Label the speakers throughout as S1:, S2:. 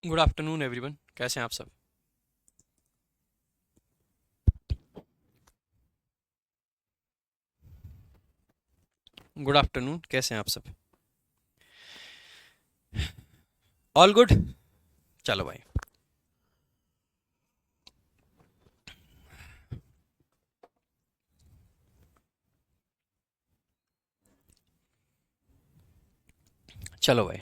S1: Good afternoon everyone, कैसे हैं आप सब। गुड आफ्टरनून, कैसे हैं आप सब। All good. चलो भाई। चलो भाई,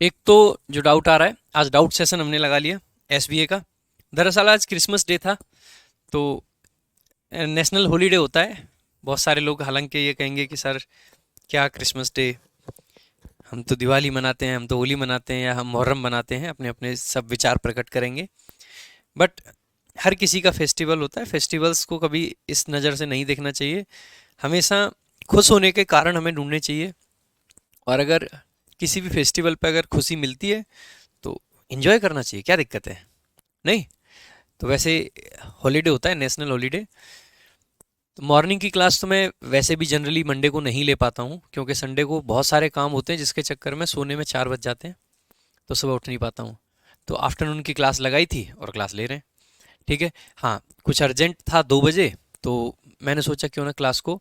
S1: एक तो जो डाउट आ रहा है, आज डाउट सेशन हमने लगा लिया एसबीए का। दरअसल आज क्रिसमस डे था, तो नेशनल हॉलीडे होता है। बहुत सारे लोग हालांकि ये कहेंगे कि सर क्या क्रिसमस डे, हम तो दिवाली मनाते हैं, हम तो होली मनाते हैं, या हम मुहर्रम मनाते हैं। अपने अपने सब विचार प्रकट करेंगे। बट हर किसी का फेस्टिवल होता है। फेस्टिवल्स को कभी इस नज़र से नहीं देखना चाहिए। हमेशा खुश होने के कारण हमें ढूंढने चाहिए। और अगर किसी भी फेस्टिवल पे अगर खुशी मिलती है तो एंजॉय करना चाहिए, क्या दिक्कत है। नहीं तो वैसे हॉलीडे होता है, नेशनल हॉलीडे। तो मॉर्निंग की क्लास तो मैं वैसे भी जनरली मंडे को नहीं ले पाता हूँ, क्योंकि संडे को बहुत सारे काम होते हैं जिसके चक्कर में सोने में 4 बज जाते हैं, तो सुबह उठ नहीं पाता हूँ। तो आफ्टरनून की क्लास लगाई थी और क्लास ले रहे हैं। ठीक है। हाँ, कुछ अर्जेंट था 2 बजे, तो मैंने सोचा क्यों ना क्लास को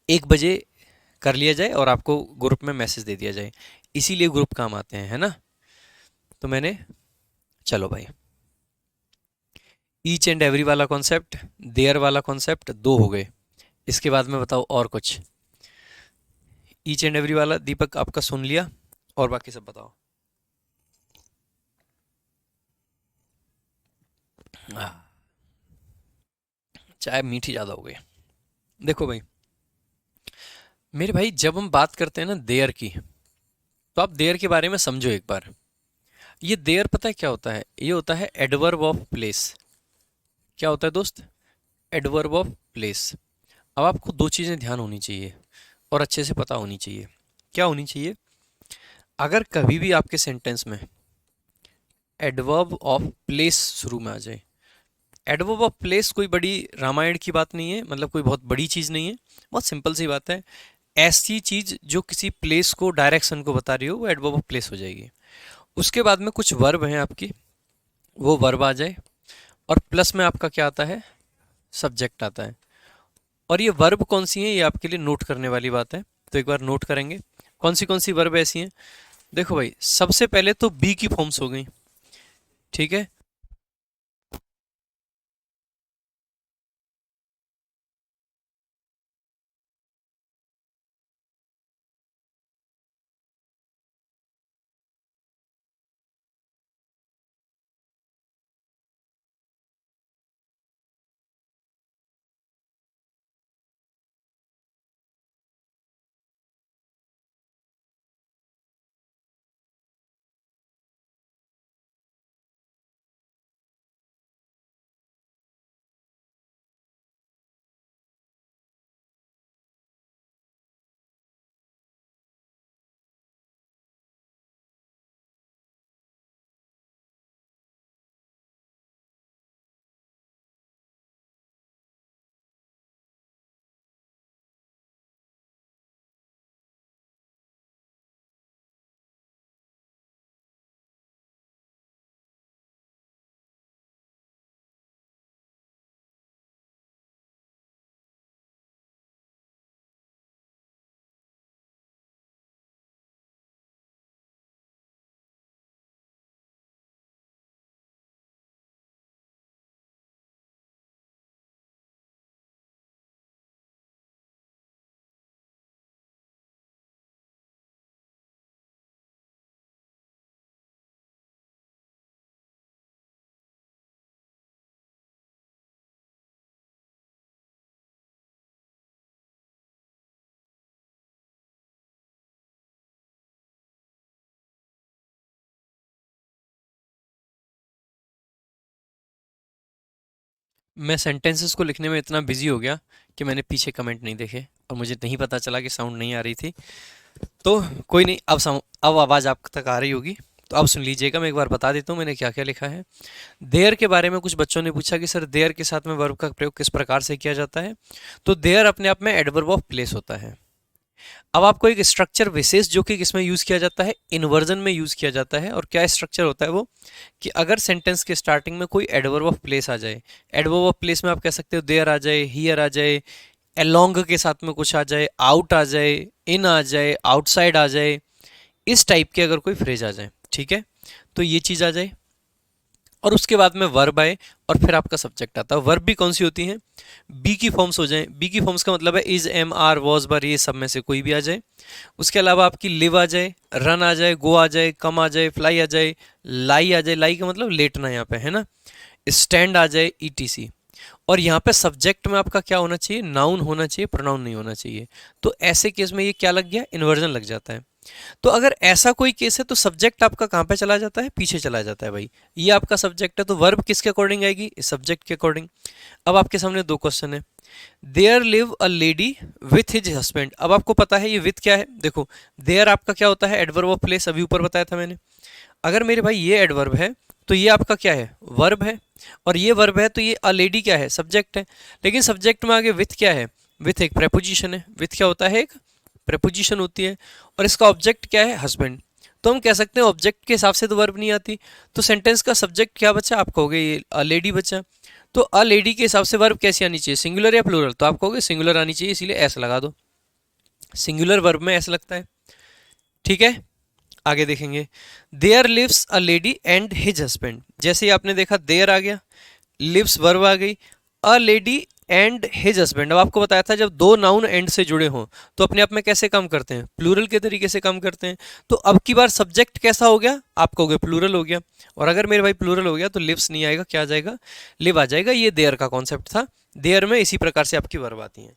S1: 1 बजे कर लिया जाए और आपको ग्रुप में मैसेज दे दिया जाए। इसीलिए ग्रुप काम आते हैं, है ना। तो मैंने, चलो भाई, ईच एंड एवरी वाला कॉन्सेप्ट, देयर वाला कॉन्सेप्ट दो हो गए। इसके बाद में बताओ और कुछ। ईच एंड एवरी वाला दीपक आपका सुन लिया, और बाकी सब बताओ। आह, चाय मीठी ज़्यादा हो गई। देखो भाई, मेरे भाई, जब हम बात करते हैं ना देयर की, तो आप देयर के बारे में समझो एक बार। ये देयर पता है क्या होता है? ये होता है एडवर्ब ऑफ प्लेस। क्या होता है दोस्त? Adverb of place. अब आपको दो चीज़ें ध्यान होनी चाहिए और अच्छे से पता होनी चाहिए। क्या होनी चाहिए? अगर कभी भी आपके सेंटेंस में एडवर्ब ऑफ प्लेस शुरू में आ जाए, एडवर्ब ऑफ प्लेस कोई बड़ी रामायण की बात नहीं है, मतलब कोई बहुत बड़ी चीज़ नहीं है। बहुत सिंपल सी बात है। ऐसी चीज़ जो किसी प्लेस को, डायरेक्शन को बता रही हो, वो एडवर्ब ऑफ प्लेस हो जाएगी। उसके बाद में कुछ वर्ब हैं आपकी, वो वर्ब आ जाए, और प्लस में आपका क्या आता है? सब्जेक्ट आता है। और ये वर्ब कौन सी हैं, ये आपके लिए नोट करने वाली बात है। तो एक बार नोट करेंगे कौन सी वर्ब ऐसी हैं। देखो भाई, सबसे पहले तो बी की फॉर्म्स हो गई। ठीक है। मैं सेंटेंसेस को लिखने में इतना बिजी हो गया कि मैंने पीछे कमेंट नहीं देखे, और मुझे नहीं पता चला कि साउंड नहीं आ रही थी। तो कोई नहीं, अब आवाज़ आप तक आ रही होगी। तो अब सुन लीजिएगा, मैं एक बार बता देता हूँ मैंने क्या क्या लिखा है। देयर के बारे में कुछ बच्चों ने पूछा कि सर देयर के साथ में वर्ब का प्रयोग किस प्रकार से किया जाता है। तो देयर अपने आप में एडवर्ब ऑफ प्लेस होता है। अब आपको एक स्ट्रक्चर विशेष जो कि किसमें यूज किया जाता है, इन्वर्जन में यूज किया जाता है। और क्या स्ट्रक्चर होता है वो, कि अगर सेंटेंस के स्टार्टिंग में कोई एडवर्ब ऑफ प्लेस आ जाए, एडवर्ब ऑफ प्लेस में आप कह सकते हो देयर आ जाए, हियर आ जाए, अलोंग के साथ में कुछ आ जाए, आउट आ जाए, इन आ जाए, आउटसाइड आ जाए, इस टाइप के अगर कोई फ्रेज आ जाए, ठीक है, तो ये चीज आ जाए। और उसके बाद में वर्ब आए और फिर आपका सब्जेक्ट आता है। वर्ब भी कौन सी होती हैं, बी की फॉर्म्स हो जाए। बी की फॉर्म्स का मतलब है इज, एम, आर, वॉज, वर, ये सब में से कोई भी आ जाए। उसके अलावा आपकी लिव आ जाए, रन आ जाए, गो आ जाए, कम आ जाए, फ्लाई आ जाए, लाई आ जाए, लाई का मतलब लेटना यहाँ पे है ना, स्टैंड आ जाए, ईटीसी। और यहाँ पे सब्जेक्ट में आपका क्या होना चाहिए, नाउन होना चाहिए, प्रोनाउन नहीं होना चाहिए। तो ऐसे केस में ये क्या लग गया, इन्वर्जन लग जाता है। तो अगर ऐसा कोई केस है तो सब्जेक्ट आपका कहाँ पे चला जाता है, पीछे चला जाता है भाई। ये आपका सब्जेक्ट है, तो वर्ब किसके अकॉर्डिंग आएगी, इस सब्जेक्ट के अकॉर्डिंग। अब आपके सामने दो क्वेश्चन है। There live a lady with his husband. अब आपको पता है ये विथ क्या है, देखो देयर आपका क्या होता है, एडवर्ब ऑफ प्लेस, अभी ऊपर बताया था मैंने। अगर मेरे भाई ये एडवर्ब है तो ये आपका क्या है, वर्ब है। और ये वर्ब है तो ये अ लेडी क्या है, सब्जेक्ट है। लेकिन सब्जेक्ट में आगे विथ क्या है, विथ एक प्रेपोजिशन है। विथ क्या होता है, एक प्रेपोजिशन होती है। और इसका ऑब्जेक्ट क्या है, हस्बैंड। तो हम कह सकते हैं ऑब्जेक्ट के हिसाब से तो वर्ब नहीं आती, तो सेंटेंस का सब्जेक्ट क्या बचा, आप कहोगे ये अ लेडी बचा। तो अ लेडी के हिसाब से वर्ब कैसी आनी चाहिए, सिंगुलर या प्लूरल, तो आप कहोगे सिंगुलर आनी चाहिए, इसीलिए एस लगा दो। सिंगुलर वर्ब में एस लगता है, ठीक है। आगे देखेंगे, there lives a lady and his husband. जैसे ही आपने देखा देयर आ गया, लिव्स वर्ब आ गई, अ लेडी एंड हिज हस्बैंड। अब आपको बताया था जब दो नाउन एंड से जुड़े हों तो अपने आप में कैसे काम करते हैं, प्लूरल के तरीके से काम करते हैं। तो अब की बार सब्जेक्ट कैसा हो गया, आप कहोगे प्लूरल हो गया। और अगर मेरे भाई प्लूरल हो गया तो लिव्स नहीं आएगा, क्या आ जाएगा, लिव आ जाएगा। ये देयर का कॉन्सेप्ट था, देयर में इसी प्रकार से आपकी वर्ब आती है।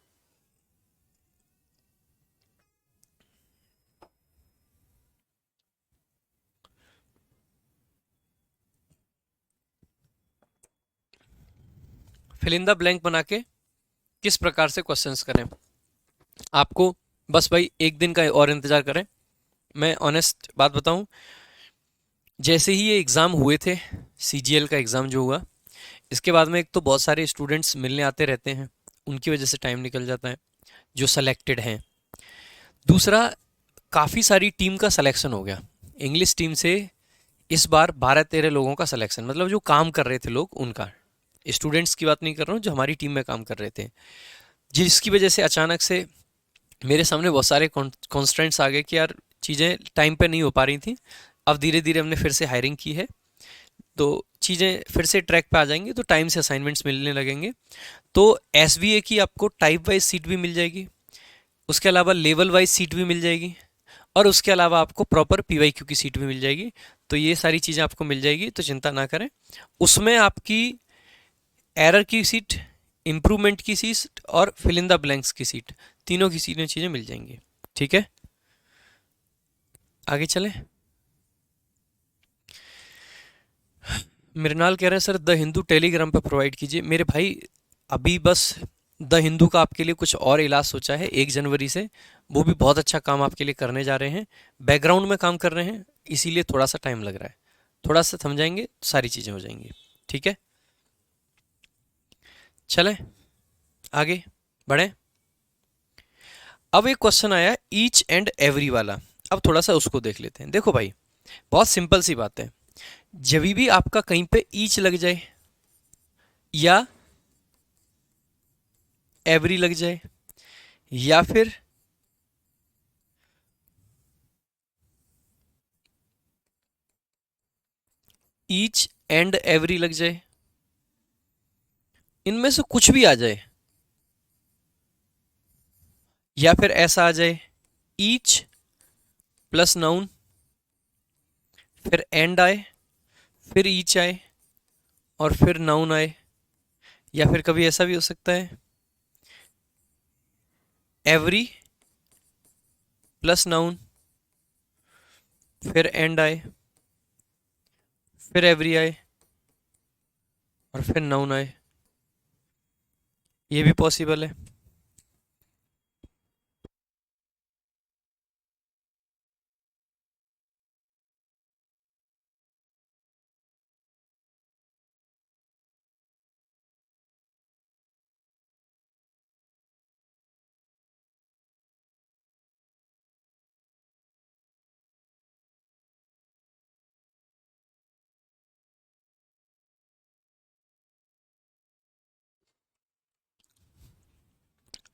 S1: फिल इन द ब्लैंक बना के किस प्रकार से क्वेश्चंस करें, आपको बस भाई एक दिन का और इंतजार करें। मैं ऑनेस्ट बात बताऊं, जैसे ही ये एग्ज़ाम हुए थे, सीजीएल का एग्ज़ाम जो हुआ, इसके बाद में एक तो बहुत सारे स्टूडेंट्स मिलने आते रहते हैं, उनकी वजह से टाइम निकल जाता है जो सेलेक्टेड हैं। दूसरा, काफ़ी सारी टीम का सिलेक्शन हो गया। इंग्लिश टीम से इस बार 12-13 लोगों का सिलेक्शन, मतलब जो काम कर रहे थे लोग उनका, स्टूडेंट्स की बात नहीं कर रहा हूँ, जो हमारी टीम में काम कर रहे थे। जिसकी वजह से अचानक से मेरे सामने बहुत सारे कॉन्स्ट्रेंट्स आ गए कि यार चीज़ें टाइम पे नहीं हो पा रही थी। अब धीरे धीरे हमने फिर से हायरिंग की है, तो चीज़ें फिर से ट्रैक पे आ जाएंगी, तो टाइम से असाइनमेंट्स मिलने लगेंगे। तो एसबीए की आपको टाइप वाइज सीट भी मिल जाएगी, उसके अलावा लेवल वाइज सीट भी मिल जाएगी, और उसके अलावा आपको प्रॉपर पीवाईक्यू की सीट भी मिल जाएगी। तो ये सारी चीज़ें आपको मिल जाएगी, तो चिंता ना करें। उसमें आपकी एरर की सीट, इम्प्रूवमेंट की सीट और फिल इन द ब्लैंक्स की सीट, तीनों की सीटें चीज़ें मिल जाएंगी, ठीक है। आगे चलें। मृणाल कह रहे हैं सर द हिंदू टेलीग्राम पर प्रोवाइड कीजिए। मेरे भाई अभी बस द हिंदू का आपके लिए कुछ और इलाज सोचा है 1 जनवरी से, वो भी बहुत अच्छा काम आपके लिए करने जा रहे हैं, बैकग्राउंड में काम कर रहे हैं, इसीलिए थोड़ा सा टाइम लग रहा है। थोड़ा सा समझाएंगे तो सारी चीज़ें हो जाएंगी, ठीक है। चलें आगे बढ़ें। अब एक क्वेश्चन आया ईच एंड एवरी वाला, अब थोड़ा सा उसको देख लेते हैं। देखो भाई, बहुत सिंपल सी बात है, जब भी आपका कहीं पे ईच लग जाए या एवरी लग जाए या फिर ईच एंड एवरी लग जाए, इनमें से कुछ भी आ जाए, या फिर ऐसा आ जाए ईच प्लस नाउन, फिर एंड आए, फिर ईच आए, और फिर नाउन आए, या फिर कभी ऐसा भी हो सकता है एवरी प्लस नाउन, फिर एंड आए, फिर एवरी आए, और फिर नाउन आए। ये भी पॉसिबल है।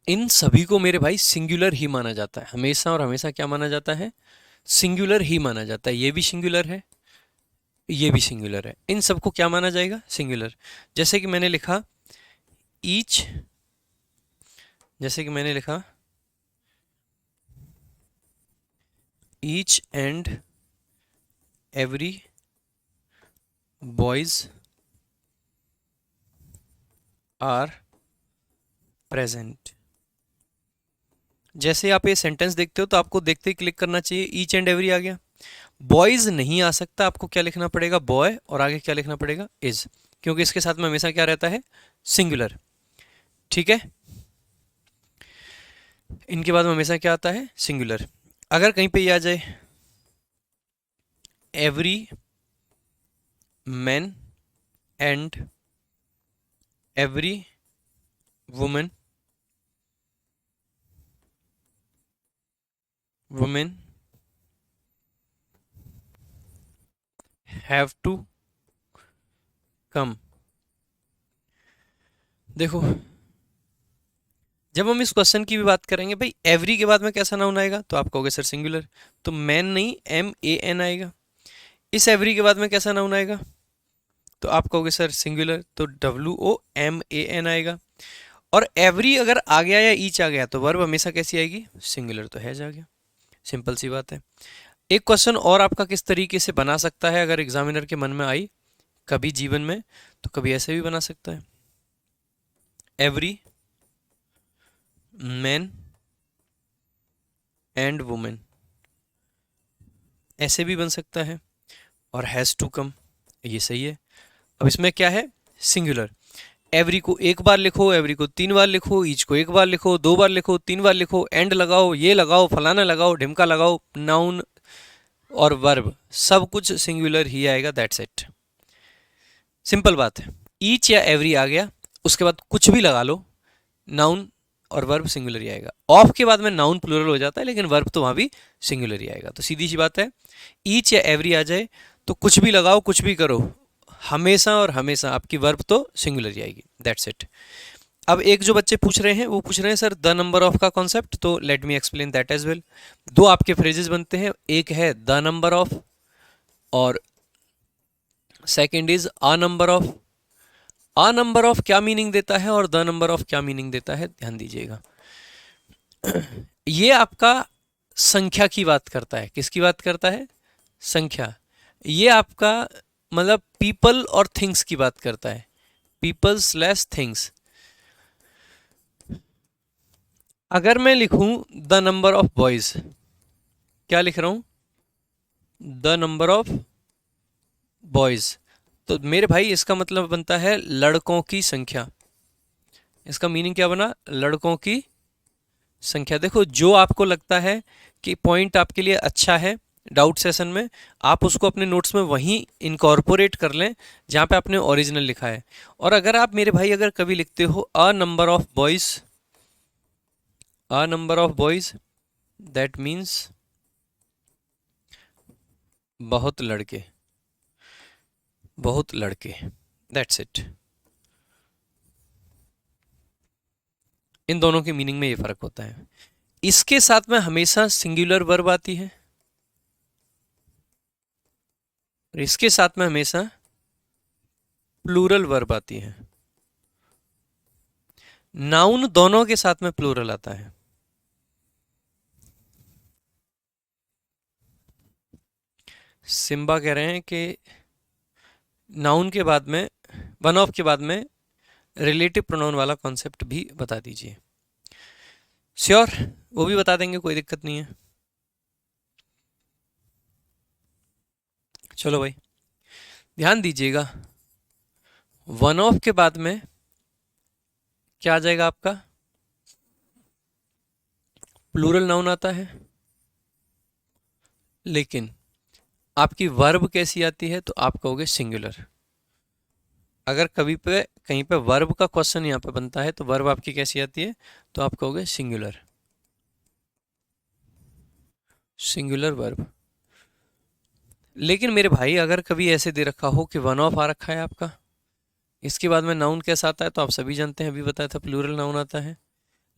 S1: इन सभी को मेरे भाई सिंगुलर ही माना जाता है, हमेशा और हमेशा क्या माना जाता है, सिंगुलर ही माना जाता है। ये भी सिंगुलर है, ये भी सिंगुलर है, इन सबको क्या माना जाएगा, सिंगुलर। जैसे कि मैंने लिखा ईच, जैसे कि मैंने लिखा each and every boys are present. जैसे आप ये सेंटेंस देखते हो तो आपको देखते ही क्लिक करना चाहिए, ईच एंड एवरी आ गया। बॉयज नहीं आ सकता, आपको क्या लिखना पड़ेगा, बॉय, और आगे क्या लिखना पड़ेगा, इज, क्योंकि इसके साथ में हमेशा क्या रहता है, सिंगुलर। ठीक है, इनके बाद में हमेशा क्या आता है, सिंगुलर। अगर कहीं पे ये आ जाए every man and every women, women have to come. देखो, जब हम इस क्वेश्चन की भी बात करेंगे भाई, एवरी के बाद में कैसा नाउन आएगा, तो आप कहोगे सर सिंगुलर, तो मैन नहीं, MAN आएगा। इस एवरी के बाद में कैसा नाउन आएगा, तो आप कहोगे सर सिंगुलर, तो WOMAN आएगा। और एवरी अगर आ गया या ईच आ गया तो वर्ब हमेशा कैसी आएगी, सिंगुलर, तो हैज आ गया। सिंपल सी बात है। एक क्वेश्चन और आपका किस तरीके से बना सकता है, अगर एग्जामिनर के मन में आई कभी जीवन में, तो कभी ऐसे भी बना सकता है, एवरी मैन एंड वुमेन, ऐसे भी बन सकता है, और हैज़ टू कम, ये सही है। अब इसमें क्या है, सिंगुलर। एवरी को एक बार लिखो, एवरी को 3 बार लिखो, ईच को 1 बार लिखो, 2 बार लिखो, 3 बार लिखो, एंड लगाओ, ये लगाओ, फलाना लगाओ, ढिमका लगाओ, नाउन और वर्ब सब कुछ सिंगुलर ही आएगा, दैट्स इट। सिंपल बात है। ईच या एवरी आ गया, उसके बाद कुछ भी लगा लो, नाउन और वर्ब सिंगुलर ही आएगा। ऑफ के बाद में नाउन प्लूरल हो जाता है, लेकिन वर्ब तो वहां भी सिंगुलर ही आएगा। तो सीधी सी बात है, ईच या एवरी आ जाए तो कुछ भी लगाओ, कुछ भी करो, हमेशा और हमेशा आपकी वर्ब तो सिंगुलर ही आएगी, दैट्स इट। अब एक जो बच्चे पूछ रहे हैं वो पूछ रहे हैं सर द नंबर ऑफ का कॉन्सेप्ट, तो let me explain that as well. दो आपके फ्रेजेस बनते हैं, एक है द नंबर ऑफ और second is a number of. A number of क्या मीनिंग देता है और द नंबर ऑफ क्या मीनिंग देता है, ध्यान दीजिएगा। ये आपका संख्या की बात करता है, किसकी बात करता है, संख्या। ये आपका मतलब पीपल और थिंग्स की बात करता है, पीपल स्लैश थिंग्स। अगर मैं लिखूं द नंबर ऑफ बॉयज, क्या लिख रहा हूं, द नंबर ऑफ बॉयज, तो मेरे भाई इसका मतलब बनता है लड़कों की संख्या। इसका मीनिंग क्या बना, लड़कों की संख्या। देखो, जो आपको लगता है कि पॉइंट आपके लिए अच्छा है डाउट सेशन में, आप उसको अपने नोट्स में वहीं इनकॉर्पोरेट कर लें जहाँ पे आपने ओरिजिनल लिखा है। और अगर आप मेरे भाई अगर कभी लिखते हो अ number of boys, a number of boys, that means बहुत लड़के, बहुत लड़के, दैट्स इट। इन दोनों के मीनिंग में ये फर्क होता है। इसके साथ में हमेशा सिंगुलर वर्ब आती है और इसके साथ में हमेशा प्लूरल वर्ब आती है। नाउन दोनों के साथ में प्लूरल आता है। सिम्बा कह रहे हैं कि नाउन के बाद में, वन ऑफ के बाद में रिलेटिव प्रोनाउन वाला कॉन्सेप्ट भी बता दीजिए। श्योर, वो भी बता देंगे, कोई दिक्कत नहीं है। चलो भाई ध्यान दीजिएगा, वन ऑफ के बाद में क्या आ जाएगा आपका, प्लूरल नाउन आता है, लेकिन आपकी वर्ब कैसी आती है, तो आप कहोगे सिंगुलर। अगर कभी पे कहीं पे वर्ब का क्वेश्चन यहाँ पे बनता है तो वर्ब आपकी कैसी आती है, तो आप कहोगे सिंगुलर, सिंगुलर वर्ब। लेकिन मेरे भाई अगर कभी ऐसे दे रखा हो कि वन ऑफ आ रखा है आपका, इसके बाद में नाउन कैसा आता है, तो आप सभी जानते हैं, अभी बताया था प्लूरल नाउन आता है।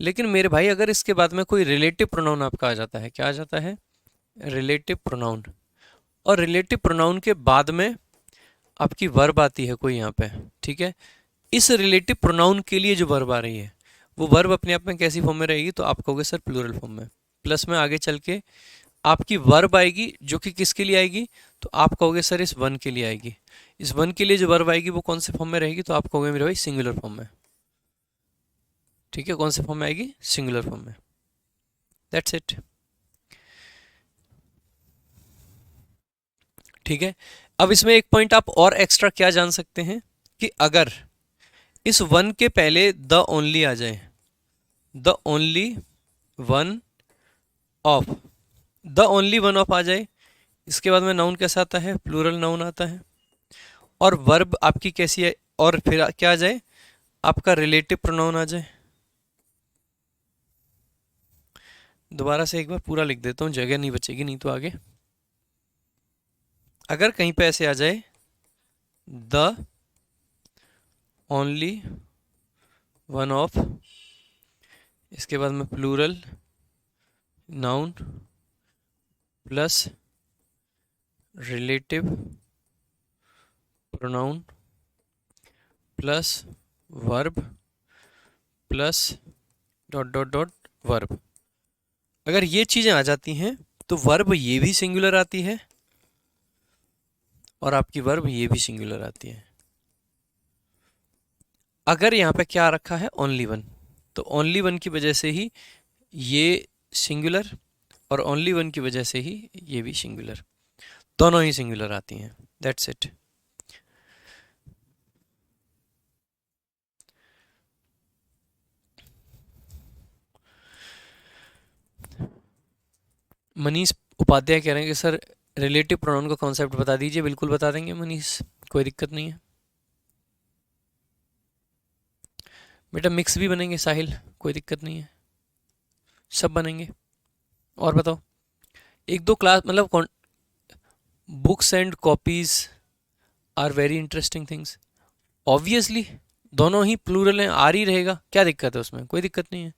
S1: लेकिन मेरे भाई अगर इसके बाद में कोई रिलेटिव प्रोनाउन आपका आ जाता है, क्या आ जाता है, रिलेटिव प्रोनाउन, और रिलेटिव प्रोनाउन के बाद में आपकी वर्ब आती है कोई यहाँ पे, ठीक है, इस रिलेटिव प्रोनाउन के लिए जो वर्ब आ रही है वो वर्ब अपने आप में कैसी फॉर्म में रहेगी, तो आप कहोगे सर प्लूरल फॉर्म में। प्लस में आगे चल के आपकी वर्ब आएगी जो कि किसके लिए आएगी, तो आप कहोगे सर इस वन के लिए आएगी। इस वन के लिए जो वर्ब आएगी वो कौन से फॉर्म में रहेगी, तो आप कहोगे मेरे भाई सिंगुलर फॉर्म में। ठीक है, कौन से फॉर्म में आएगी, सिंगुलर फॉर्म में। That's it. ठीक है, अब इसमें एक पॉइंट आप और एक्स्ट्रा क्या जान सकते हैं कि अगर इस वन के पहले द ओनली आ जाए, the only one of, the only one of आ जाए, इसके बाद में नाउन कैसा आता है, प्लूरल नाउन आता है, और वर्ब आपकी कैसी है, और फिर क्या आ जाए, आपका रिलेटिव प्रोनाउन आ जाए। दोबारा से एक बार पूरा लिख देता हूँ, जगह नहीं बचेगी नहीं तो आगे। अगर कहीं पे ऐसे आ जाए द ओनली वन ऑफ, इसके बाद में plural noun plus relative pronoun plus verb plus dot dot dot verb, अगर ये चीज़ें आ जाती हैं तो वर्ब ये भी सिंगुलर आती है और आपकी वर्ब ये भी सिंगुलर आती है। अगर यहाँ पे क्या रखा है, ओनली वन, तो ओनली वन की वजह से ही ये सिंगुलर और ओनली वन की वजह से ही ये भी सिंगुलर, दोनों ही सिंगुलर आती हैं। That's it. मनीष उपाध्याय कह रहे हैं कि सर रिलेटिव प्रोनाउन का कॉन्सेप्ट बता दीजिए। बिल्कुल बता देंगे मनीष, कोई दिक्कत नहीं है बेटा। मिक्स भी बनेंगे साहिल, कोई दिक्कत नहीं है, सब बनेंगे। और बताओ, एक दो क्लास मतलब books and copies are very interesting things. Obviously दोनों ही प्लूरल हैं, आर ही रहेगा, क्या दिक्कत है उसमें, कोई दिक्कत नहीं है।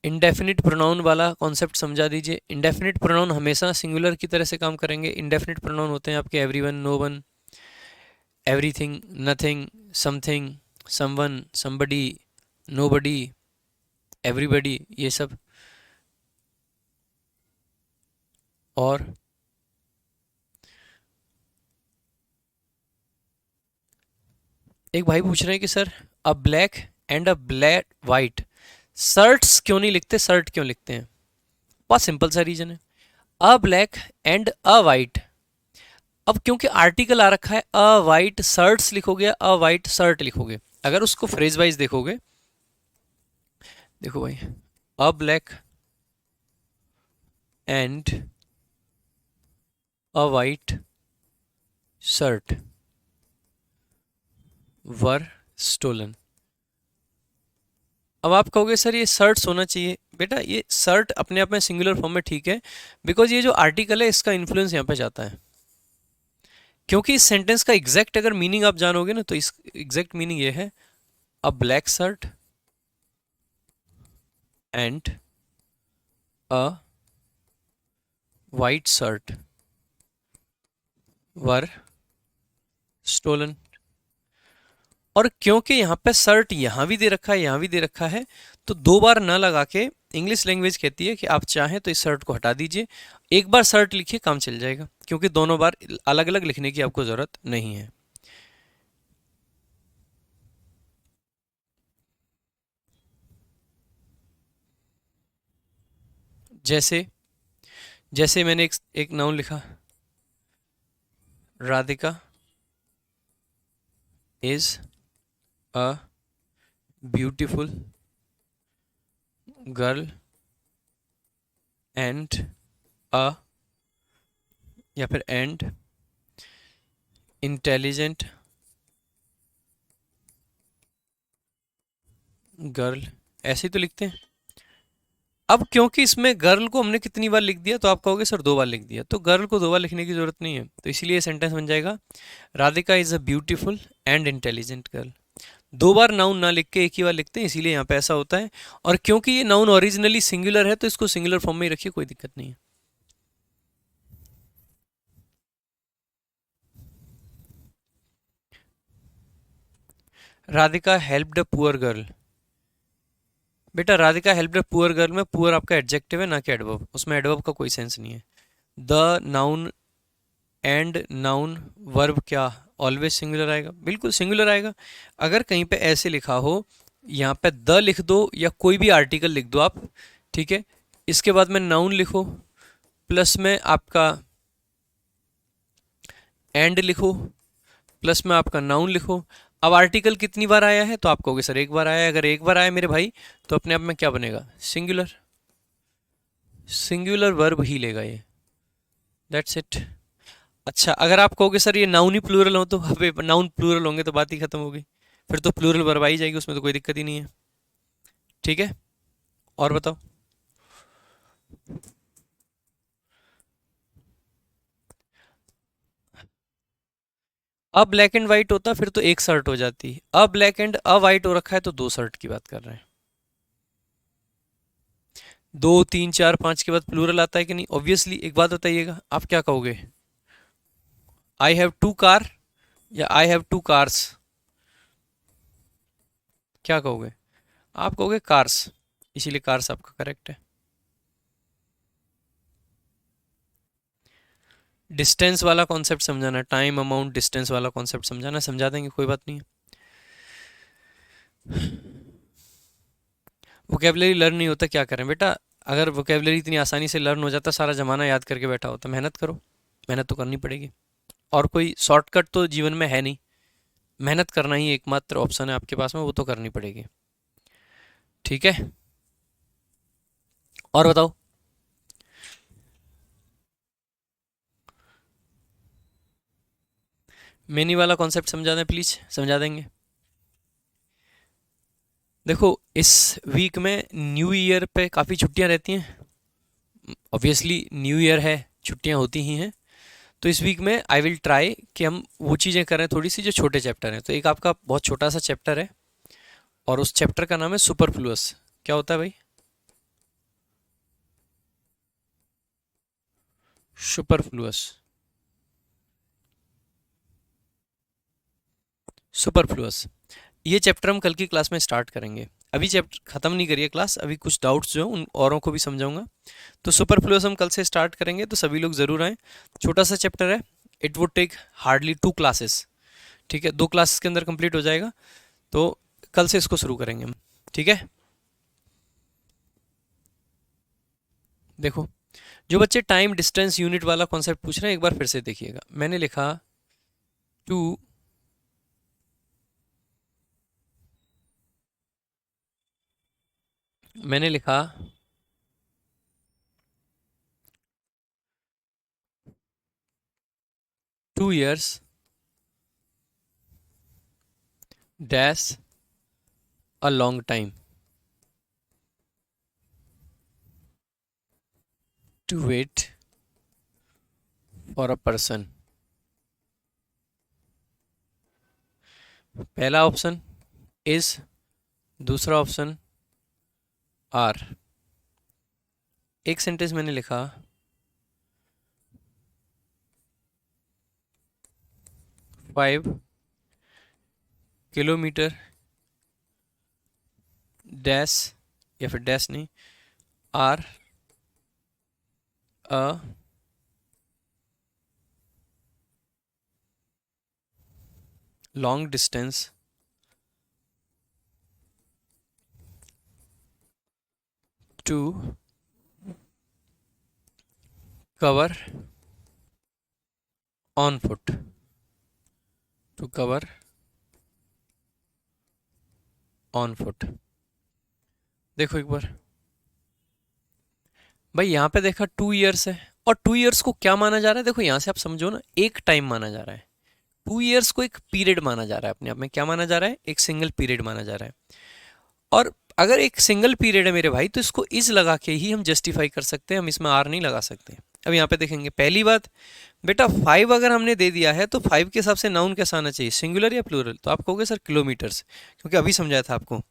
S1: इंडेफिनिट प्रोनाउन वाला कॉन्सेप्ट समझा दीजिए। इंडेफिनिट प्रोनाउन हमेशा सिंगुलर की तरह से काम करेंगे। इंडेफिनिट प्रोनाउन होते हैं आपके everyone, no one, everything, nothing, something, someone, somebody, nobody, everybody, ये सब। और एक भाई पूछ रहे हैं कि sir a black and a black white, shirts क्यों नहीं लिखते, शर्ट क्यों लिखते हैं? बहुत सिंपल सा रीजन है, a black and a white. अब क्योंकि आर्टिकल आ रखा है, अ वाइट शर्ट्स लिखोगे, अ वाइट शर्ट लिखोगे। अगर उसको फ्रेज वाइज देखोगे, देखो भाई, a black and a white shirt were stolen. अब आप कहोगे सर ये शर्ट्स होना चाहिए, बेटा ये शर्ट अपने आप में सिंगुलर फॉर्म में ठीक है, बिकॉज ये जो आर्टिकल है इसका इन्फ्लुएंस यहाँ पे जाता है। क्योंकि इस सेंटेंस का एग्जैक्ट अगर मीनिंग आप जानोगे ना, तो इस एग्जैक्ट मीनिंग ये है, a black shirt and a white shirt were stolen. और क्योंकि यहाँ पे शर्ट यहाँ भी दे रखा है, यहाँ भी दे रखा है, तो दो बार ना लगा के इंग्लिश लैंग्वेज कहती है कि आप चाहें तो इस शर्ट को हटा दीजिए, एक बार शर्ट लिखिए, काम चल जाएगा, क्योंकि दोनों बार अलग अलग लिखने की आपको ज़रूरत नहीं है। जैसे जैसे मैंने एक नाउन लिखा, Radhika is a beautiful girl and अ, या फिर एंड इंटेलिजेंट गर्ल, ऐसे ही तो लिखते हैं। अब क्योंकि इसमें गर्ल को हमने कितनी बार लिख दिया, तो आप कहोगे सर दो बार लिख दिया, तो गर्ल को दो बार लिखने की जरूरत नहीं है, तो इसीलिए सेंटेंस बन जाएगा, Radhika is a beautiful and intelligent girl. दो बार नाउन ना लिख के एक ही बार लिखते हैं, इसीलिए यहाँ पे ऐसा होता है। और क्योंकि ये नाउन ओरिजिनली सिंगुलर है तो इसको सिंगुलर फॉर्म में ही रखिए, कोई दिक्कत नहीं है। Radhika helped a poor girl. बेटा Radhika helped a poor girl में पुअर आपका एडजेक्टिव है ना कि एडवर्ब, उसमें एडवर्ब का कोई सेंस नहीं है। The noun and noun verb क्या ऑलवेज सिंगुलर आएगा, बिल्कुल सिंगुलर आएगा। अगर कहीं पे ऐसे लिखा हो, यहाँ पे द लिख दो या कोई भी आर्टिकल लिख दो आप, ठीक है, इसके बाद में नाउन लिखो, प्लस में आपका एंड लिखो, प्लस में आपका नाउन लिखो। अब आर्टिकल कितनी बार आया है तो आप कहोगे सर एक बार आया है। अगर एक बार आया मेरे भाई तो अपने आप में क्या बनेगा, सिंगुलर, सिंगुलर वर्ब ही लेगा ये, दैट्स इट। अच्छा अगर आप कहोगे सर ये नाउन ही प्लूरल हो, तो अबे नाउन प्लूरल होंगे तो बात ही खत्म होगी, फिर तो प्लूरल वर्ब आ ही जाएगी, उसमें तो कोई दिक्कत ही नहीं है। ठीक है, और बताओ। अब ब्लैक एंड व्हाइट होता फिर तो एक शर्ट हो जाती, अब ब्लैक एंड अब व्हाइट हो रखा है तो दो शर्ट की बात कर रहे हैं। दो तीन चार पांच के बाद प्लूरल आता है कि नहीं, ऑब्वियसली। एक बात बताइएगा, आप क्या कहोगे, आई हैव टू कार या आई हैव टू कार्स, क्या कहोगे, आप कहोगे कार्स, इसीलिए कार्स आपका करेक्ट है। डिस्टेंस वाला कॉन्सेप्ट समझाना, टाइम अमाउंट डिस्टेंस वाला कॉन्सेप्ट समझाना, समझा देंगे, कोई बात नहीं है। वोकेबलरी लर्न नहीं होता क्या करें बेटा, अगर वोकेबलरी इतनी आसानी से लर्न हो जाता सारा ज़माना याद करके बैठा होता, मेहनत करो, मेहनत तो करनी पड़ेगी, और कोई शॉर्टकट तो जीवन में है नहीं, मेहनत करना ही एकमात्र ऑप्शन है आपके पास में, वो तो करनी पड़ेगी। ठीक है, और बताओ। मेनी वाला कॉन्सेप्ट समझा दें प्लीज, समझा देंगे। देखो इस वीक में न्यू ईयर पे काफ़ी छुट्टियां रहती हैं, ऑब्वियसली न्यू ईयर है, छुट्टियां होती ही हैं। तो इस वीक में आई विल ट्राई कि हम वो चीज़ें करें थोड़ी सी जो छोटे चैप्टर हैं। तो एक आपका बहुत छोटा सा चैप्टर है और उस चैप्टर का नाम है सुपरफ्लुअस। क्या होता है भाई, सुपरफ्लुअस, सुपरफ्लुअस। ये चैप्टर हम कल की क्लास में स्टार्ट करेंगे, अभी चैप्टर ख़त्म नहीं करिए क्लास, अभी कुछ डाउट्स जो हैं उन औरों को भी समझाऊंगा। तो सुपरफ्लुअस हम कल से स्टार्ट करेंगे, तो सभी लोग ज़रूर आएँ। छोटा सा चैप्टर है, it would take hardly 2 classes, ठीक है, 2 क्लासेस के अंदर कंप्लीट हो जाएगा। तो कल से इसको शुरू करेंगे हम, ठीक है। देखो जो बच्चे टाइम डिस्टेंस यूनिट वाला कॉन्सेप्ट पूछ रहे हैं एक बार फिर से देखिएगा। मैंने लिखा 2 मैंने लिखा 2 years dash a long time to wait for a person. पहला ऑप्शन इज, दूसरा ऑप्शन आर। एक सेंटेंस मैंने लिखा 5 किलोमीटर डैश, या फिर डैश नहीं, are a long distance to cover on foot, to cover on foot. देखो एक बार भाई, यहाँ पे देखा 2 ईयर्स है, और 2 ईयर्स को क्या माना जा रहा है, देखो यहाँ से आप समझो ना, एक टाइम माना जा रहा है। 2 ईयर्स को एक पीरियड माना जा रहा है, अपने आप में क्या माना जा रहा है, एक सिंगल पीरियड माना जा रहा है। और अगर एक सिंगल पीरियड है मेरे भाई तो इसको इज लगा के ही हम जस्टिफाई कर सकते हैं, हम इसमें आर नहीं लगा सकते। अब यहाँ पे देखेंगे पहली बात, बेटा 5 अगर हमने दे दिया है तो 5 के हिसाब से नाउन कैसा आना चाहिए, सिंगुलर या प्लूरल? तो आप कहोगे सर किलोमीटर्स, क्योंकि अभी समझाया था आपको।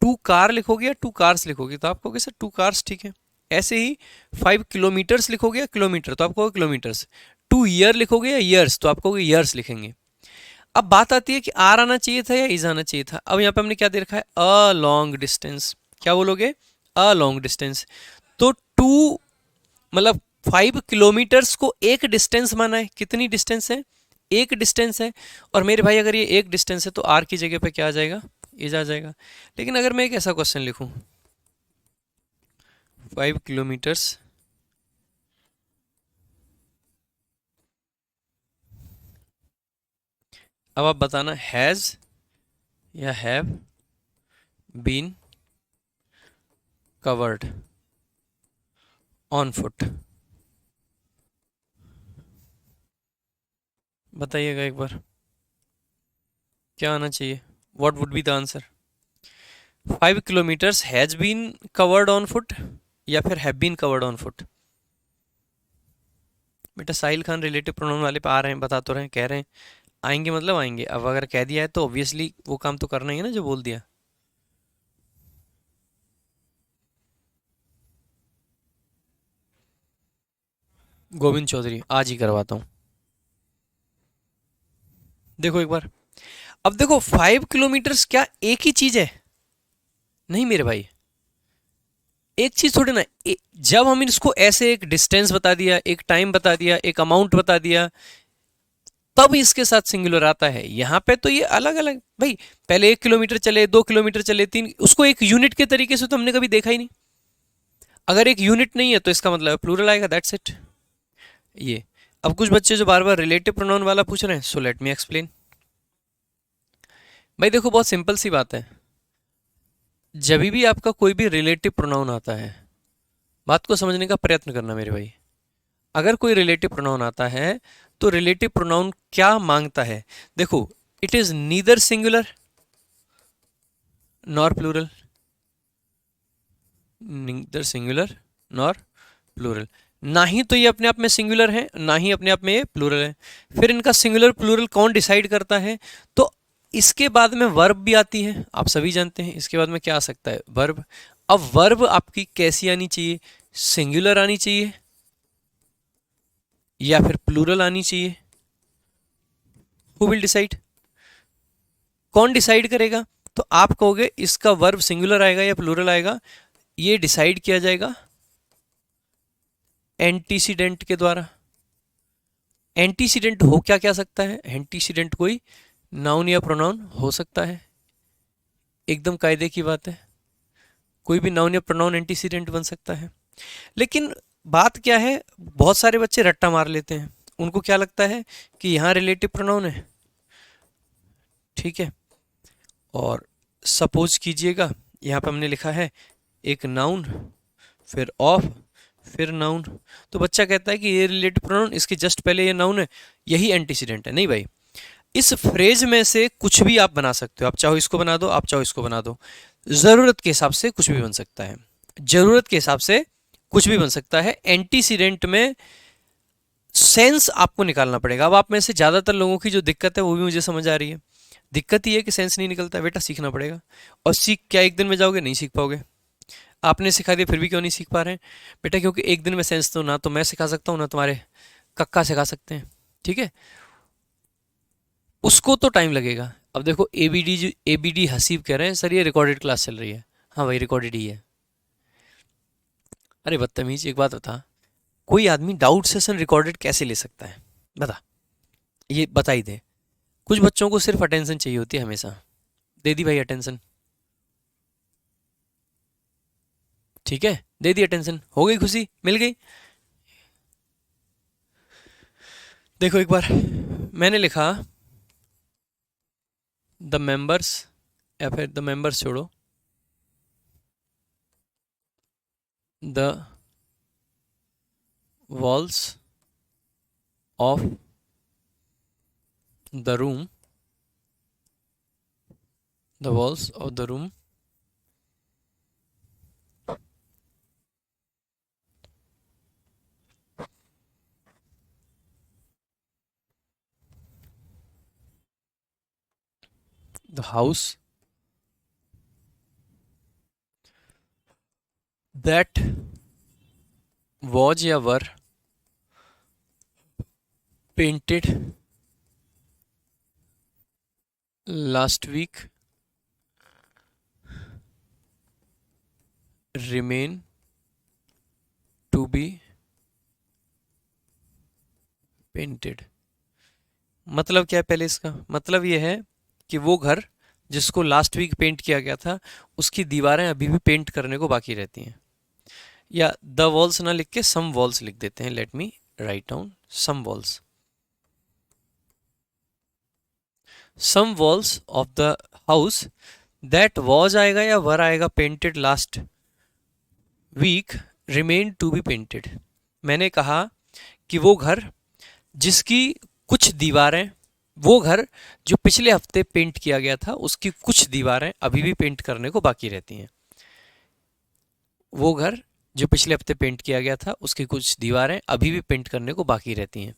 S1: 2 कार लिखोगे या 2 कार्स लिखोगे, तो आप कहोगे सर 2 कार्स, ठीक है। ऐसे ही 5 किलोमीटर्स लिखोगे या किलोमीटर, तो आप कहोगे किलोमीटर्स। 2 ईयर लिखोगे या ईयर्स, तो आप कहोगे ईयर्स लिखेंगे। अब बात आती है कि आर आना चाहिए था या इज आना चाहिए था। अब यहाँ पे हमने क्या दे रखा है, अ लॉन्ग डिस्टेंस, क्या बोलोगे, अ लॉन्ग डिस्टेंस। तो 2 मतलब 5 किलोमीटर्स को एक डिस्टेंस माना है, कितनी डिस्टेंस है, एक डिस्टेंस है। और मेरे भाई अगर ये एक डिस्टेंस है तो आर की जगह पे क्या आ जाएगा, इज आ जाएगा। लेकिन अगर मैं एक ऐसा क्वेश्चन लिखूं, 5 किलोमीटर्स अब आप बताना हैज या have been covered on foot, बताइएगा एक बार क्या आना चाहिए, what would be the answer. 5 kilometres has been covered on foot या फिर have been covered on foot. बेटा साहिल खान रिलेटिव प्रोनाउन वाले पे आ रहे हैं, बता तो रहे हैं, कह रहे हैं आएंगे, मतलब आएंगे। अब अगर कह दिया है तो ऑब्वियसली वो काम तो करना ही है ना जो बोल दिया। गोविंद चौधरी आज ही करवाता हूँ, देखो एक बार। अब देखो 5 किलोमीटर्स क्या एक ही चीज है, नहीं मेरे भाई, एक चीज थोड़ी ना। जब हम इसको ऐसे एक डिस्टेंस बता दिया, एक टाइम बता दिया, एक अमाउंट बता दिया, तब इसके साथ सिंगुलर आता है। यहां पे तो ये अलग अलग भाई, पहले 1 किलोमीटर चले, 2 किलोमीटर चले, 3, उसको एक यूनिट के तरीके से तो हमने कभी देखा ही नहीं। अगर एक यूनिट नहीं है तो इसका मतलब प्लूरल आएगा, दैट्स इट। ये अब कुछ बच्चे जो बार बार रिलेटिव प्रोनाउन वाला पूछ रहे हैं, सो लेट मी एक्सप्लेन। भाई देखो बहुत सिंपल सी बात है, जब भी आपका कोई भी रिलेटिव प्रोनाउन आता है, बात को समझने का प्रयत्न करना मेरे भाई। अगर कोई रिलेटिव प्रोनाउन आता है तो रिलेटिव प्रोनाउन क्या मांगता है, देखो it is neither singular nor plural, neither singular nor plural, ना ही तो ये अपने आप में सिंगुलर है, ना ही अपने आप में ये प्लूरल है। फिर इनका सिंगुलर प्लूरल कौन डिसाइड करता है, तो इसके बाद में वर्ब भी आती है, आप सभी जानते हैं इसके बाद में क्या आ सकता है, वर्ब। अब वर्ब आपकी कैसी आनी चाहिए, सिंगुलर आनी चाहिए या फिर प्लूरल आनी चाहिए, हु विल डिसाइड, कौन डिसाइड करेगा। तो आप कहोगे इसका वर्ब सिंगुलर आएगा या प्लूरल आएगा, ये डिसाइड किया जाएगा एंटीसीडेंट के द्वारा। एंटीसीडेंट हो क्या क्या सकता है, एंटीसीडेंट कोई नाउन या प्रोनाउन हो सकता है, एकदम कायदे की बात है, कोई भी नाउन या प्रोनाउन एंटीसीडेंट बन सकता है। लेकिन बात क्या है, बहुत सारे बच्चे रट्टा मार लेते हैं, उनको क्या लगता है कि यहाँ रिलेटिव प्रोनाउन है, ठीक है, और सपोज कीजिएगा यहाँ पे हमने लिखा है एक नाउन फिर ऑफ फिर नाउन, तो बच्चा कहता है कि ये रिलेटिव प्रोनाउन, इसके जस्ट पहले ये नाउन है, यही एंटीसीडेंट है। नहीं भाई, इस फ्रेज में से कुछ भी आप बना सकते हो, आप चाहो इसको बना दो, आप चाहो इसको बना दो, जरूरत के हिसाब से कुछ भी बन सकता है, जरूरत के हिसाब से कुछ भी बन सकता है। एंटीसीडेंट में सेंस आपको निकालना पड़ेगा। अब आप में से ज्यादातर लोगों की जो दिक्कत है वो भी मुझे समझ आ रही है, दिक्कत ये है कि सेंस नहीं निकलता है, बेटा सीखना पड़ेगा। और सीख क्या एक दिन में जाओगे, नहीं सीख पाओगे। आपने सिखा दिया फिर भी क्यों नहीं सीख पा रहे हैं बेटा, क्योंकि एक दिन में सेंस तो ना तो मैं सिखा सकता हूँ ना तुम्हारे कक्का सिखा सकते हैं, ठीक है, उसको तो टाइम लगेगा। अब देखो एबीडी हसीब कह रहे हैं सर ये रिकॉर्डेड क्लास चल रही है, हाँ भाई रिकॉर्डेड ही है। अरे बदतमीज एक बात बता, कोई आदमी डाउट सेशन रिकॉर्डेड कैसे ले सकता है, बता, ये बता ही दे। कुछ बच्चों को सिर्फ अटेंशन चाहिए होती है हमेशा, दे दी भाई अटेंशन, ठीक है, दे दी अटेंशन, हो गई खुशी, मिल गई। देखो एक बार मैंने लिखा द मेंबर्स, या फिर द मेंबर्स छोड़ो, the walls of the room, the walls of the room the house that was या were painted last week remain to be painted. मतलब क्या है पहले इसका मतलब ये है कि वो घर जिसको लास्ट वीक पेंट किया गया था उसकी दीवारें अभी भी पेंट करने को बाकी रहती हैं। या द वॉल्स ना लिख के सम वॉल्स लिख देते हैं। Let me write down some walls. Some walls of the house that was आएगा या वर आएगा painted last week remain to be painted. मैंने कहा कि वो घर जिसकी कुछ दीवारें, वो घर जो पिछले हफ्ते पेंट किया गया था उसकी कुछ दीवारें अभी भी पेंट करने को बाकी रहती हैं। वो घर जो पिछले हफ्ते पेंट किया गया था उसकी कुछ दीवारें अभी भी पेंट करने को बाकी रहती हैं।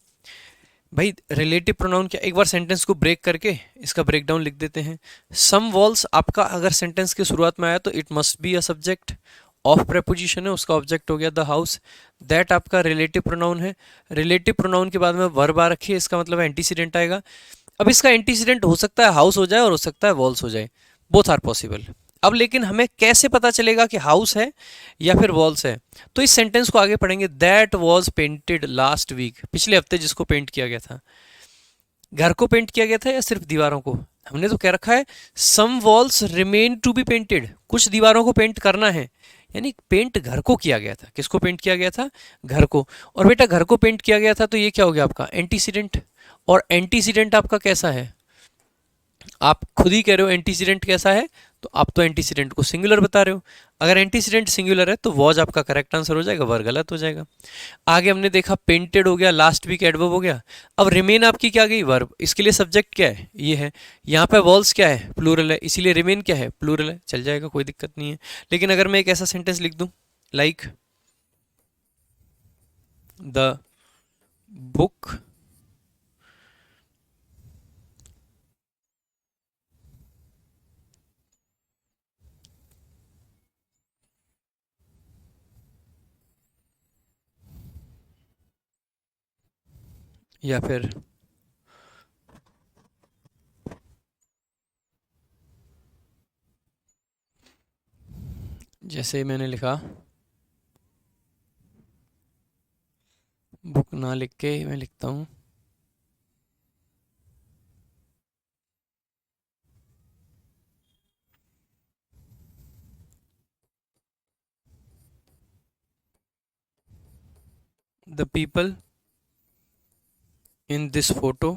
S1: भाई रिलेटिव प्रोनाउन क्या, एक बार सेंटेंस को ब्रेक करके इसका ब्रेकडाउन लिख देते हैं। सम वॉल्स आपका अगर सेंटेंस की शुरुआत में आया तो it must be a subject, of preposition है उसका ऑब्जेक्ट हो गया द हाउस। दैट आपका रिलेटिव प्रोनाउन है, रिलेटिव प्रोनाउन के बाद में वर्ब आ रखी है, इसका मतलब एंटीसीडेंट आएगा। अब इसका एंटीसीडेंट हो सकता है हाउस हो जाए और हो सकता है वॉल्स हो जाए, बोथ आर पॉसिबल। अब लेकिन हमें कैसे पता चलेगा कि हाउस है या फिर वॉल्स है, तो इस सेंटेंस को आगे पढ़ेंगे। That was painted last week, पिछले हफ्ते जिसको पेंट किया गया था। घर को पेंट किया गया था या सिर्फ दीवारों को? हमने तो कह रखा है some walls remain to be painted, कुछ दीवारों को पेंट करना है, यानी पेंट घर को किया गया था। किसको पेंट किया गया था? घर को। और बेटा घर को पेंट किया गया था तो ये क्या हो गया आपका एंटीसीडेंट। और एंटीसीडेंट आपका कैसा है? आप खुद ही कह रहे हो एंटीसीडेंट कैसा है, तो आप तो एंटीसीडेंट को सिंगुलर बता रहे हो। अगर एंटीसीडेंट सिंगुलर है तो वॉज आपका करेक्ट आंसर हो जाएगा, वर गलत हो जाएगा। आगे हमने देखा पेंटेड हो गया, लास्ट वीक एडवर्ब हो गया। अब रिमेन आपकी क्या गई? वर्ब। इसके लिए सब्जेक्ट क्या है? ये है। यहाँ पे वॉल्स क्या है? प्लूरल है, इसीलिए रिमेन क्या है? प्लूरल है, चल जाएगा, कोई दिक्कत नहीं है। लेकिन अगर मैं एक ऐसा सेंटेंस लिख दूं लाइक द बुक या फिर जैसे मैंने लिखा बुक ना लिख के मैं लिखता हूँ the people in this photo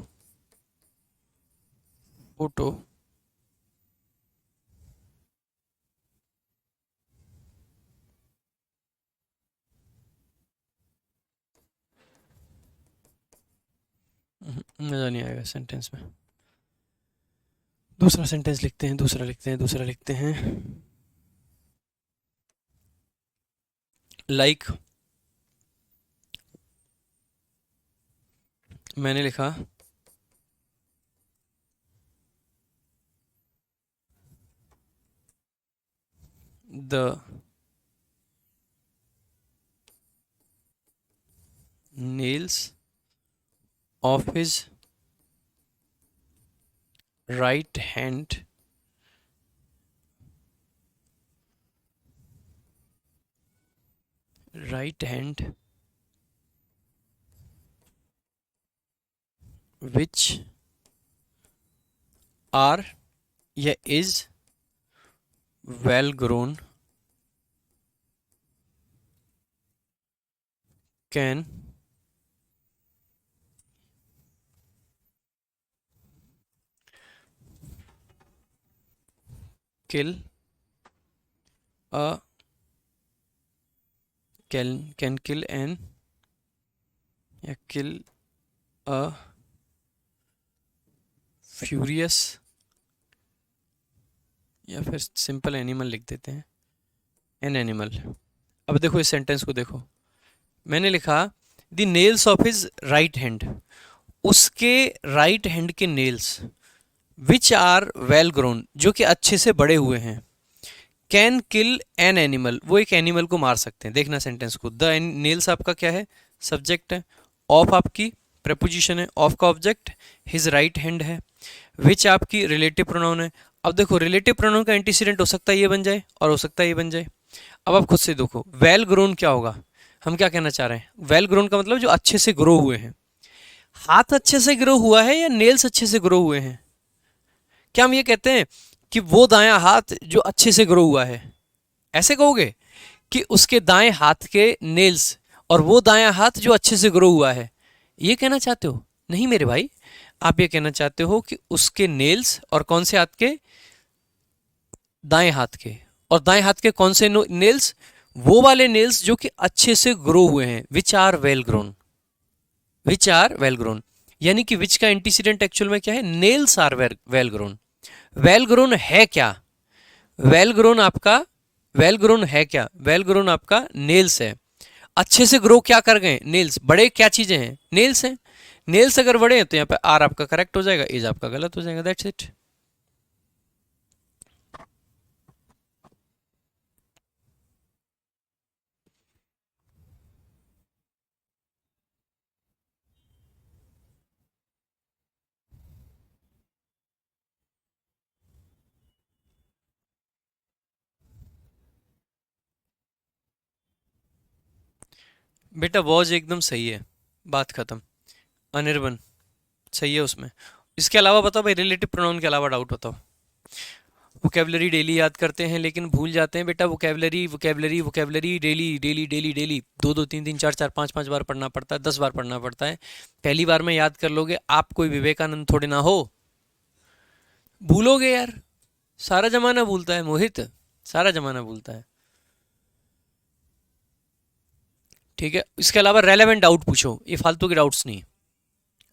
S1: मज़ा नहीं आएगा सेंटेंस में। दूसरा सेंटेंस लिखते हैं, दूसरा लिखते हैं लाइक मैंने लिखा the nails of his right hand which are या is well grown can kill a can kill an या kill a furious या फिर सिंपल एनिमल लिख देते हैं एन एनिमल। अब देखो इस सेंटेंस को देखो, मैंने लिखा the nails of his right hand, उसके राइट हैंड के nails which are well grown, जो कि अच्छे से बड़े हुए हैं, कैन किल एन एनिमल, वो एक एनिमल को मार सकते हैं। देखना सेंटेंस को, द नेल्स आपका क्या है, सब्जेक्ट है, ऑफ आपकी प्रेपोजिशन है, ऑफ का ऑब्जेक्ट हिज राइट हैंड है, विच आपकी रिलेटिव प्रोनाउन है। अब देखो रिलेटिव प्रोनाउन का एंटीसीडेंट हो सकता है ये बन जाए और हो सकता है ये बन जाए। अब आप खुद से देखो वेल ग्रोन क्या होगा, हम क्या कहना चाह रहे हैं, वेल ग्रोन का मतलब जो अच्छे से ग्रो हुए हैं। हाथ अच्छे से ग्रो हुआ है या नेल्स अच्छे से ग्रो हुए हैं? क्या हम ये कहते हैं कि वो दायां हाथ जो अच्छे से ग्रो हुआ है, ऐसे कहोगे कि उसके दाएं हाथ के नेल्स और वो दायां हाथ जो अच्छे से ग्रो हुआ है, ये कहना चाहते हो? नहीं मेरे भाई, आप ये कहना चाहते हो कि उसके नेल्स और कौन से हाथ के, दाएं हाथ के, और दाएं हाथ के कौन से नेल्स, वो वाले नेल्स जो कि अच्छे से ग्रो हुए हैं, which are well grown, which are well grown. यानी कि विच का एंटीसीडेंट एक्चुअल में क्या है, nails are well grown. Well grown है क्या, वेल ग्रोन आपका, वेल ग्रोन है क्या, वेल ग्रोन आपका नेल्स है। अच्छे से ग्रो क्या कर गए, नेल्स, बड़े क्या चीजें हैं, नेल्स हैं। नेल्स अगर बड़े हैं तो यहाँ पे आर आपका करेक्ट हो जाएगा, इज आपका गलत हो जाएगा, दैट्स इट। बेटा वॉज एकदम सही है, बात खत्म। अनिर्बन सही है उसमें। इसके अलावा बताओ भाई, रिलेटिव प्रोनाउन के अलावा डाउट बताओ। वोकेबलरी डेली याद करते हैं लेकिन भूल जाते हैं बेटा, vocabulary vocabulary vocabulary daily daily daily daily, दो दो तीन तीन चार चार पाँच पाँच बार पढ़ना पड़ता है, 10 बार पढ़ना पड़ता है। पहली बार में याद कर लोगे, आप कोई विवेकानंद थोड़े ना हो, भूलोगे यार। सारा जमाना भूलता है मोहित, सारा जमाना भूलता है। ठीक है, इसके अलावा रेलेवेंट डाउट पूछो, ये फालतू के डाउट्स नहीं।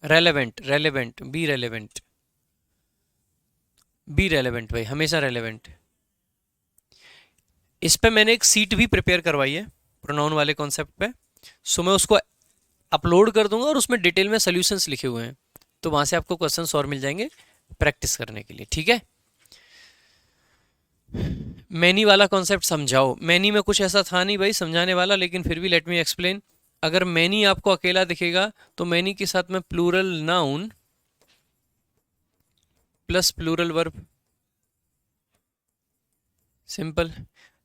S1: Relevant relevant B relevant, B relevant भाई, हमेशा रेलेवेंट। इस पे मैंने एक सीट भी प्रिपेयर करवाई है प्रोनाउन वाले कॉन्सेप्ट पे, सो मैं उसको अपलोड कर दूंगा और उसमें डिटेल में सोल्यूशंस लिखे हुए हैं, तो वहां से आपको क्वेश्चंस और मिल जाएंगे प्रैक्टिस करने के लिए। ठीक है, मैनी वाला कॉन्सेप्ट समझाओ। मैनी में कुछ ऐसा था नहीं भाई समझाने वाला, लेकिन फिर भी लेट मी एक्सप्लेन। अगर मैनी आपको अकेला दिखेगा तो मैनी के साथ में plural noun plus plural verb, simple.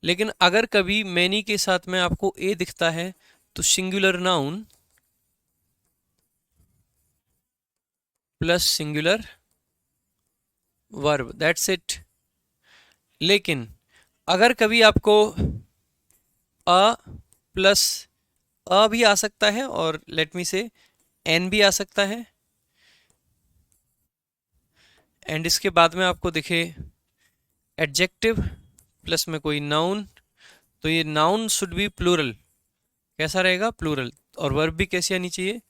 S1: लेकिन अगर कभी मैनी के साथ में आपको ए दिखता है तो singular noun plus singular verb, that's it. लेकिन अगर कभी आपको अ प्लस अ भी आ सकता है और लेट मी से एन भी आ सकता है, एंड इसके बाद में आपको दिखे एडजेक्टिव प्लस में कोई नाउन, तो ये नाउन शुड बी प्लूरल। कैसा रहेगा, प्लूरल। और वर्ब भी कैसी आनी चाहिए,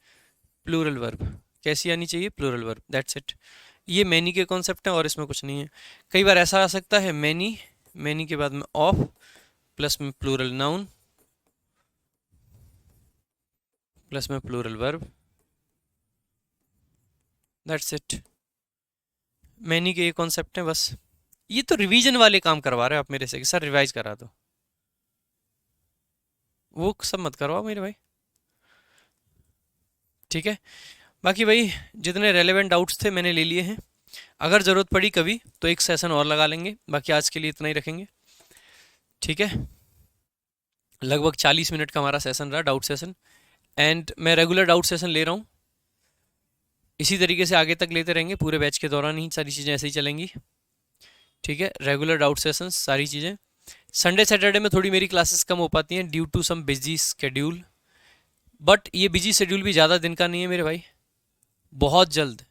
S1: प्लूरल वर्ब। कैसी आनी चाहिए, प्लूरल वर्ब, दैट्स इट। ये मैनी के कॉन्सेप्ट है और इसमें कुछ नहीं है। कई बार ऐसा आ सकता है मैनी, मैनी के बाद में ऑफ प्लस में प्लूरल नाउन प्लस में plural verb, that's it. Many के ये कॉन्सेप्ट है बस। ये तो रिवीजन वाले काम करवा रहे हो आप मेरे से कि सर रिवाइज करा दो, वो सब मत करवाओ मेरे भाई। ठीक है, बाकी भाई जितने रेलेवेंट डाउट्स थे मैंने ले लिए हैं, अगर ज़रूरत पड़ी कभी तो एक सेशन और लगा लेंगे, बाकी आज के लिए इतना ही रखेंगे। ठीक है, लगभग 40 मिनट का हमारा सेशन रहा, डाउट सेशन, एंड मैं रेगुलर डाउट सेशन ले रहा हूँ। इसी तरीके से आगे तक लेते रहेंगे, पूरे बैच के दौरान ही सारी चीज़ें ऐसे ही चलेंगी। ठीक है, रेगुलर डाउट सेशंस सारी चीज़ें। संडे सैटरडे में थोड़ी मेरी क्लासेस कम हो पाती हैं due to some busy schedule, but ये बिजी शेड्यूल भी ज़्यादा दिन का नहीं है मेरे भाई। बहुत जल्द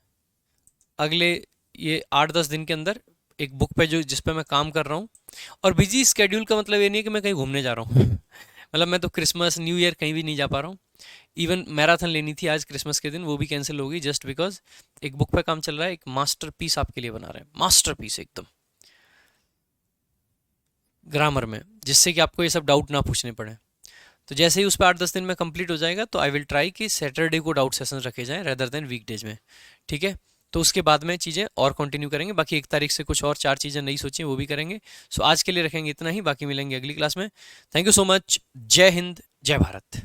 S1: अगले ये 8-10 दिन के अंदर एक बुक पे जो जिस पे मैं काम कर रहा हूँ, और बिजी स्केड्यूल का मतलब ये नहीं है कि मैं कहीं घूमने जा रहा हूँ मतलब मैं तो क्रिसमस न्यू ईयर कहीं भी नहीं जा पा रहा हूँ। इवन मैराथन लेनी थी आज क्रिसमस के दिन, वो भी कैंसिल हो गई जस्ट बिकॉज एक बुक पे काम चल रहा है, एक मास्टर पीस आपके लिए बना रहे हैं, मास्टर पीस एकदम ग्रामर में, जिससे कि आपको ये सब डाउट ना पूछने पड़े। तो जैसे ही उस पर 8-10 दिन में कंप्लीट हो जाएगा तो आई विल ट्राई कि सैटरडे को डाउट सेशन रखे जाएं रेदर देन वीकडेज में। ठीक है, तो उसके बाद में चीज़ें और कंटिन्यू करेंगे। बाकी 1 तारीख से कुछ और 4 चीज़ें नई सोची हैं वो भी करेंगे। सो आज के लिए रखेंगे इतना ही, बाकी मिलेंगे अगली क्लास में। Thank you so much. जय हिंद, जय भारत।